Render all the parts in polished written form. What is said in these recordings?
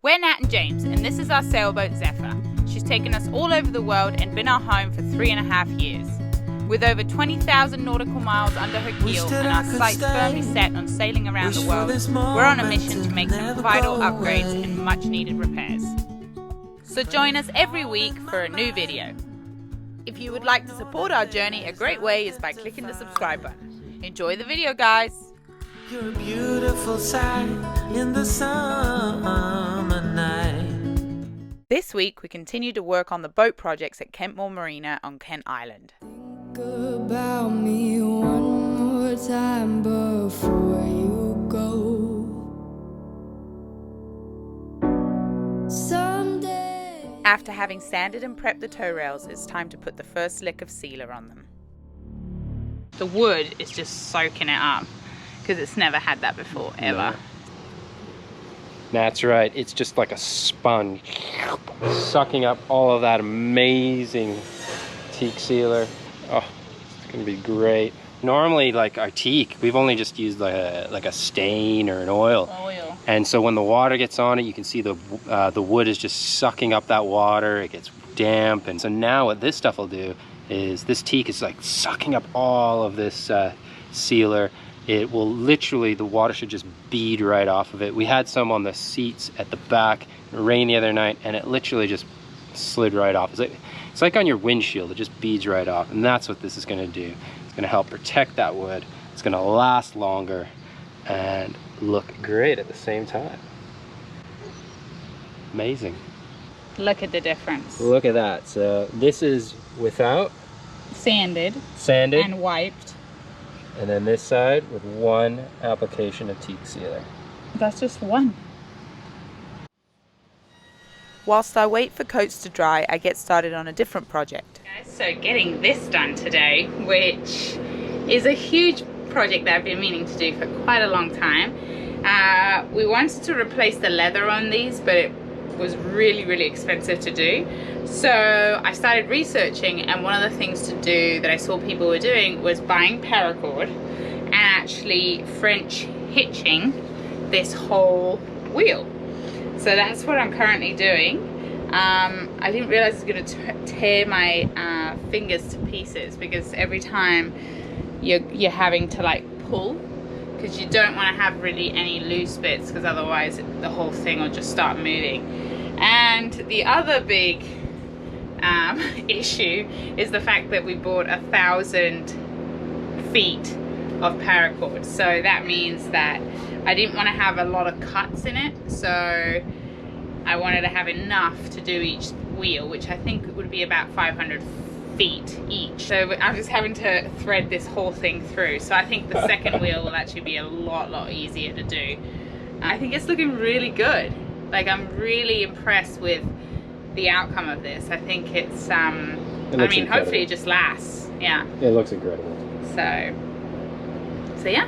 We're Nat and James, and this is our sailboat Zephyr. She's taken us all over the world and been our home for 3.5 years. With over 20,000 nautical miles under her keel and our sights firmly set on sailing around the world, we're on a mission to make some vital upgrades and much needed repairs. So join us every week for a new video. If you would like to support our journey, a great way is by clicking the subscribe button. Enjoy the video, guys. You're a beautiful sight in the summer night. This week we continue to work on the boat projects at Kentmorr Marina on Kent Island. Think about me one more time before you go. Someday. After having sanded and prepped the tow rails, it's time to put the first lick of sealer on them. The wood is just soaking it up because it's never had that before, ever. No. That's right, it's just like a sponge, sucking up all of that amazing teak sealer. Oh, it's gonna be great. Normally, like our teak, we've only just used like a stain or an oil. And so when the water gets on it, you can see the wood is just sucking up that water. It gets damp, and so now what this stuff will do is this teak is like sucking up all of this sealer. It will literally, the water should just bead right off of it. We had some on the seats at the back. It rained the other night, and it literally just slid right off. It's like on your windshield, it just beads right off. And that's what this is gonna do. It's gonna help protect that wood. It's gonna last longer and look great at the same time. Amazing. Look at the difference. Look at that. So this is without Sanded and wiped. And then this side with one application of teak sealer. That's just one. Whilst I wait for coats to dry, I get started on a different project. So getting this done today, which is a huge project that I've been meaning to do for quite a long time. We wanted to replace the leather on these, but it was really expensive to do. So I started researching, and one of the things to do that I saw people were doing was buying paracord and actually French hitching this whole wheel. So that's what I'm currently doing. I didn't realize it was going to tear my fingers to pieces, because every time you're having to like pull, because you don't want to have really any loose bits, because otherwise the whole thing will just start moving. And the other big issue is the fact that we bought 1,000 feet of paracord. So that means that I didn't want to have a lot of cuts in it, so I wanted to have enough to do each wheel, which I think would be about 500 feet each. So I'm just having to thread this whole thing through. So I think the second wheel will actually be a lot easier to do. I think it's looking really good. Like, I'm really impressed with the outcome of this. I think it's I mean, incredible. Hopefully it just lasts. Yeah, it looks incredible. So yeah.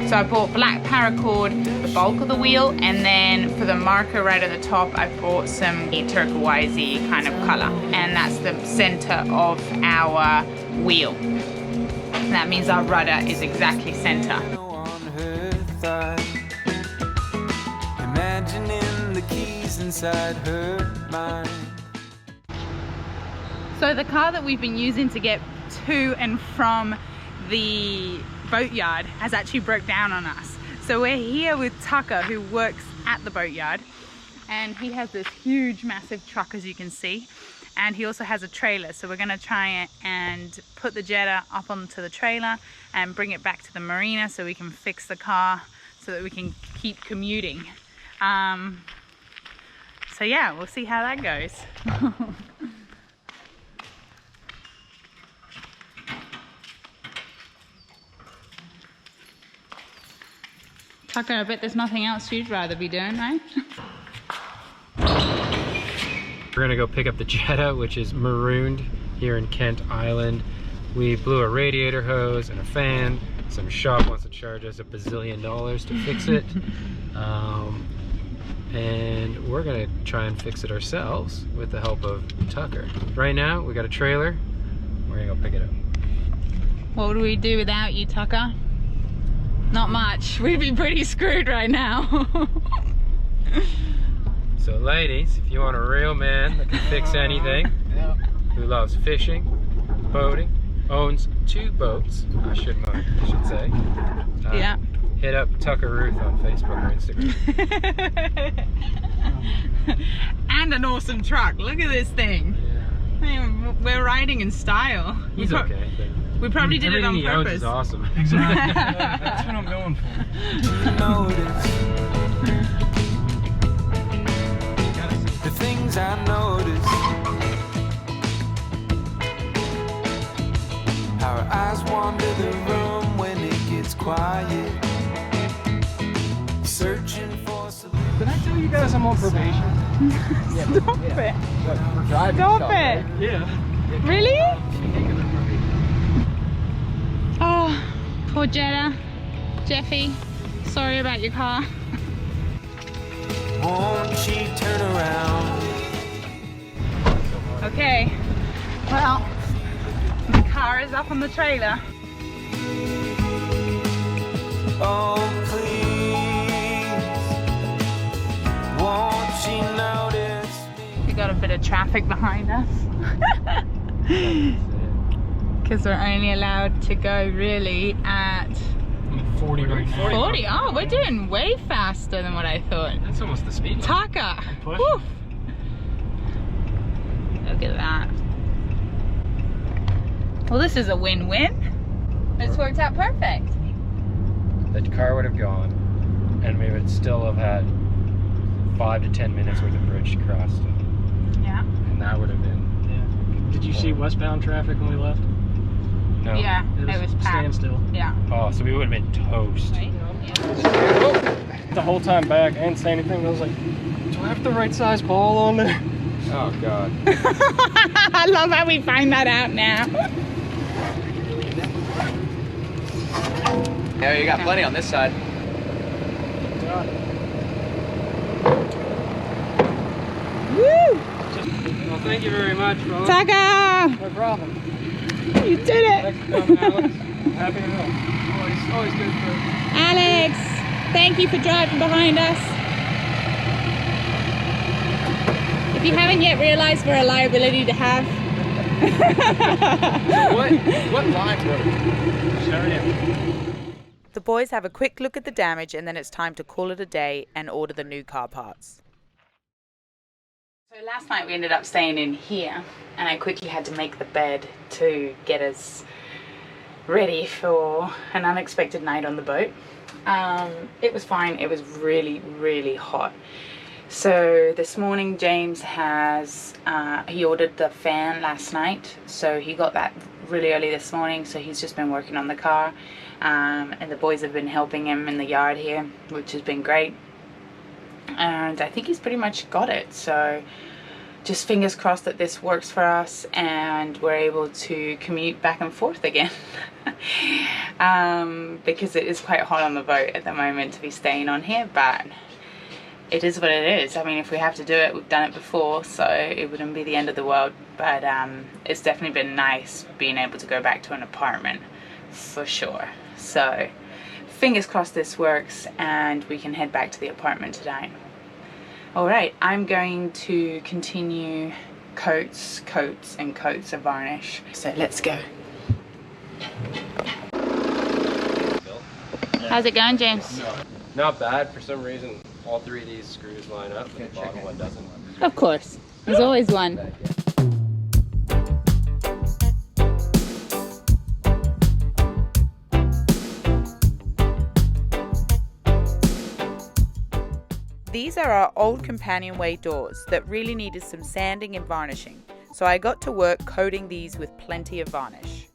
So I bought black paracord, the bulk of the wheel, and then for the marker right at the top, I bought some turquoisey kind of color, and that's the center of our wheel. And that means our rudder is exactly center. Imagining the keys inside her mind. So the car that we've been using to get to and from the boatyard has actually broke down on us. So we're here with Tucker, who works at the boatyard, and he has this huge massive truck, as you can see, and he also has a trailer. So we're going to try and put the Jetta up onto the trailer and bring it back to the marina so we can fix the car so that we can keep commuting. So yeah, we'll see how that goes. Tucker, I bet there's nothing else you'd rather be doing, right? We're gonna go pick up the Jetta, which is marooned here in Kent Island. We blew a radiator hose and a fan. Some shop wants to charge us $1 bazillion to fix it. And we're gonna try and fix it ourselves with the help of Tucker. Right now, we got a trailer. We're gonna go What would we do without you, Tucker? Not much. We'd be pretty screwed right now. So ladies, if you want a real man that can fix anything, who loves fishing, boating, owns 2 boats, I should say. Yeah. Hit up Tucker Ruth on Facebook or Instagram. And an awesome truck. Look at this thing. Yeah. I mean, we're riding in style. He's okay. We probably did it on Everything he owns purpose. is awesome. Exactly. That's what I'm going for. The things I notice, our eyes wander the room when it gets quiet, searching for solutions. Did I tell you guys I'm on probation? Stop it. Stop it. Yeah. Really? Oh, poor Jetta. Jeffy, sorry about your car. Won't she turn around? Okay, well, the car is up on the trailer. Oh please, won't she notice me? We got a bit of traffic behind us. Because we're only allowed to go really at 40 right now. 40. Oh, we're doing way faster than what I thought. That's almost the speed limit. Tucker! pushing. Woof. Look at that. Well, this is a win-win. It's worked out perfect. The car would have gone, and we would still have had 5 to 10 minutes worth of bridge to cross. Yeah. And that would have been... Yeah. Did you see westbound traffic when we left? No. Yeah, it was packed. standstill. Yeah. Oh, so we would have been toast. Right? The whole time back, I didn't say anything. I was like, do I have the right size ball on there? Oh, God. I love how we find that out now. Yeah, you got plenty on this side. Woo! Well, thank you very much, folks. Tucker! No problem. You did it! Thanks for coming, Alex. Happy to help. Always good for... Alex, thank you for driving behind us. If you haven't yet realized, we're a liability to have. What line broke? The boys have a quick look at the damage and then it's time to call it a day and order the new car parts. So last night we ended up staying in here and I quickly had to make the bed to get us ready for an unexpected night on the boat. It was fine. It was really, really hot. So this morning James has, he ordered the fan last night, so he got that really early this morning, so he's just been working on the car, and the boys have been helping him in the yard here, which has been great, and I think he's pretty much got it, so just fingers crossed that this works for us and we're able to commute back and forth again. Because it is quite hot on the boat at the moment to be staying on here, but it is what it is. I mean, if we have to do it, we've done it before, so it wouldn't be the end of the world, but it's definitely been nice being able to go back to an apartment for sure. So fingers crossed this works and we can head back to the apartment tonight. Alright, I'm going to continue coats and coats of varnish, so let's go. How's it going, James? Not bad. For some reason, all 3 of these screws line up, but the bottom one doesn't. Of course, there's always one. These are our old companionway doors that really needed some sanding and varnishing, so I got to work coating these with plenty of varnish.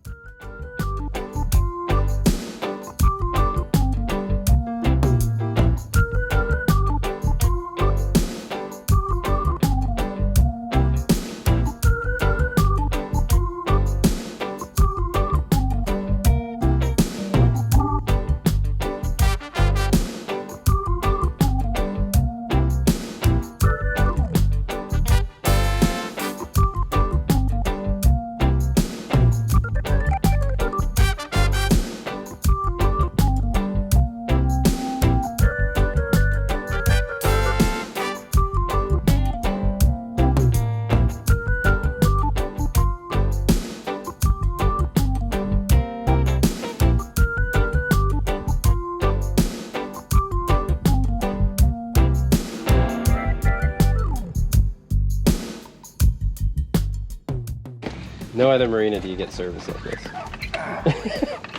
No other marina do you get service like this.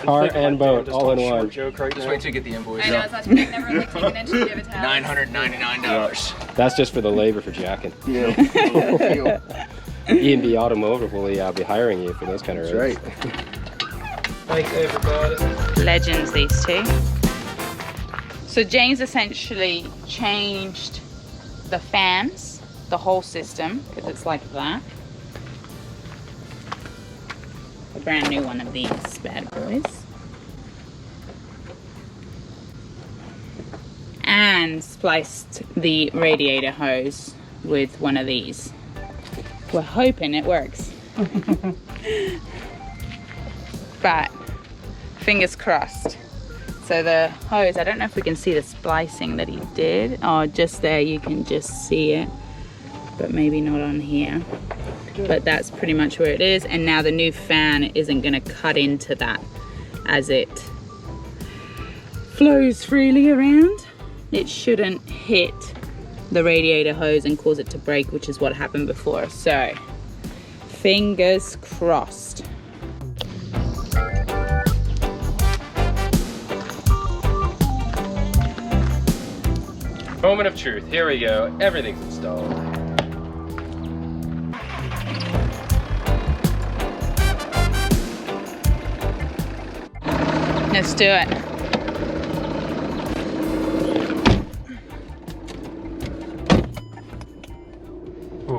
Car and boat all in one. Joke right Just now. wait till you get the invoice. I know, it's actually never like taken into the other town. $999. That's just for the labor for jacking. Yeah. E&B Automotive will be hiring you for those kind of That's rates. right. Thanks everybody. Legends, these two. So James essentially changed the fans, the whole system, because it's like that. A brand new one of these bad boys. And spliced the radiator hose with one of these. We're hoping it works. But fingers crossed. So the hose, I don't know if we can see the splicing that he did. Oh, just there you can just see it, but maybe not on here. But that's pretty much where it is. And now the new fan isn't gonna cut into that as it flows freely around. It shouldn't hit the radiator hose and cause it to break, which is what happened before. So fingers crossed. Moment of truth. Here we go. Everything's installed. Let's do it. Ooh.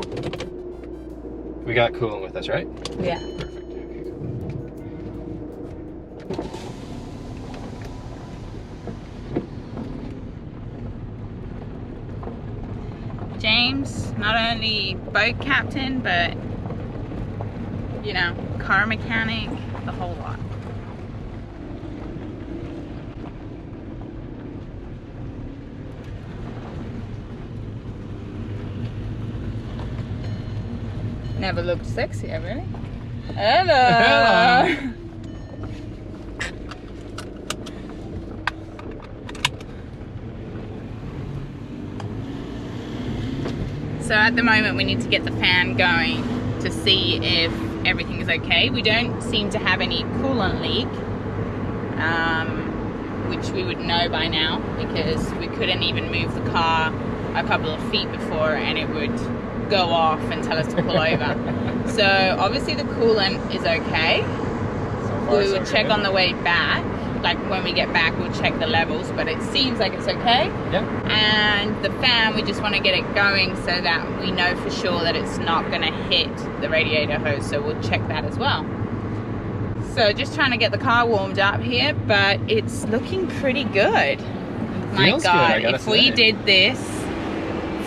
We got coolant with us, right? Yeah. Perfect. James, not only boat captain, but, you know, car mechanic, the whole lot. Never looked sexier, really. Hello. So at the moment we need to get the fan going to see if everything is okay. We don't seem to have any coolant leak, which we would know by now because we couldn't even move the car a couple of feet before and it would go off and tell us to pull over. So obviously the coolant is okay. We will check on the way back. Like when we get back, we'll check the levels, but it seems like it's okay. Yep. And the fan, we just want to get it going so that we know for sure that it's not going to hit the radiator hose. So we'll check that as well. So just trying to get the car warmed up here, but it's looking pretty good. My Feels good, God, I gotta if we say. did this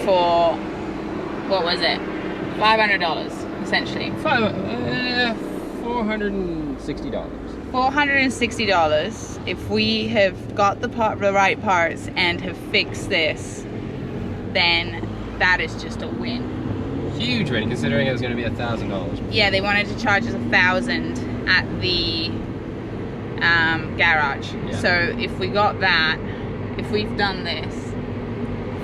for, what was it? $500, essentially. $460. $460 if we have got the right parts and have fixed this, then that is just a win. Huge win, considering it was going to be $1,000. Yeah, they wanted to charge us $1,000 at the garage. Yeah. So if we got that, if we've done this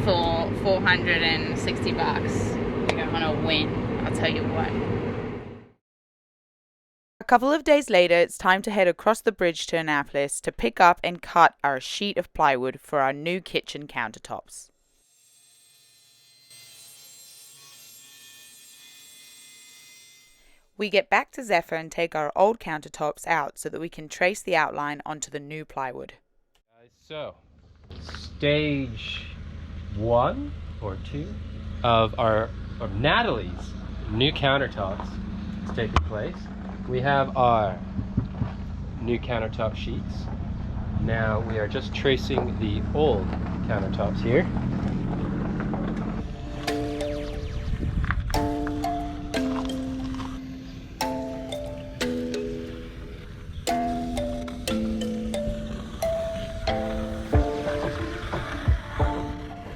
for $460, we're gonna win. I'll tell you what. A couple of days later, it's time to head across the bridge to Annapolis to pick up and cut our sheet of plywood for our new kitchen countertops. We get back to Zephyr and take our old countertops out so that we can trace the outline onto the new plywood. So, stage 1 or 2 of Natalie's new countertops is taking place. We have our new countertop sheets. Now we are just tracing the old countertops here.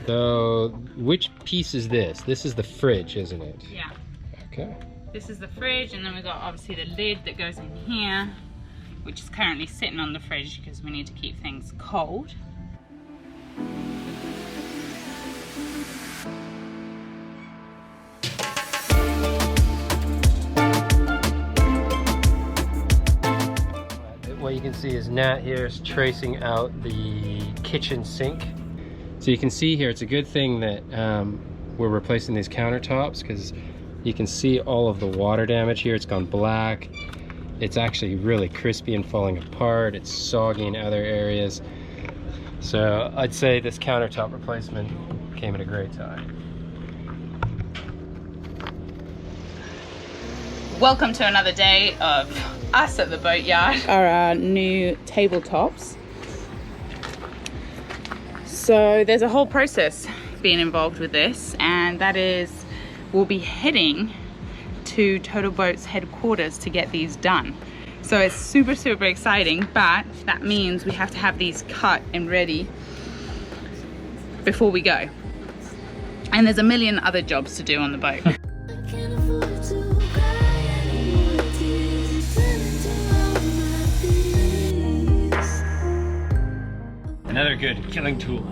So, which piece is this? This is the fridge, isn't it? Yeah. Okay. This is the fridge, and then we've got obviously the lid that goes in here, which is currently sitting on the fridge because we need to keep things cold. what you can see is Nat here is tracing out the kitchen sink. So you can see here, it's a good thing that we're replacing these countertops, because you can see all of the water damage here. It's gone black. It's actually really crispy and falling apart. It's soggy in other areas. So I'd say this countertop replacement came at a great time. Welcome to another day of us at the boatyard. Our new tabletops. So there's a whole process being involved with this, and that is we'll be heading to Total Boat's headquarters to get these done. So it's super exciting, but that means we have to have these cut and ready before we go. And there's a million other jobs to do on the boat. Another good killing tool.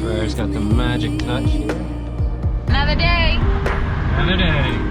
Freya's got the magic touch here. Another day. Another day.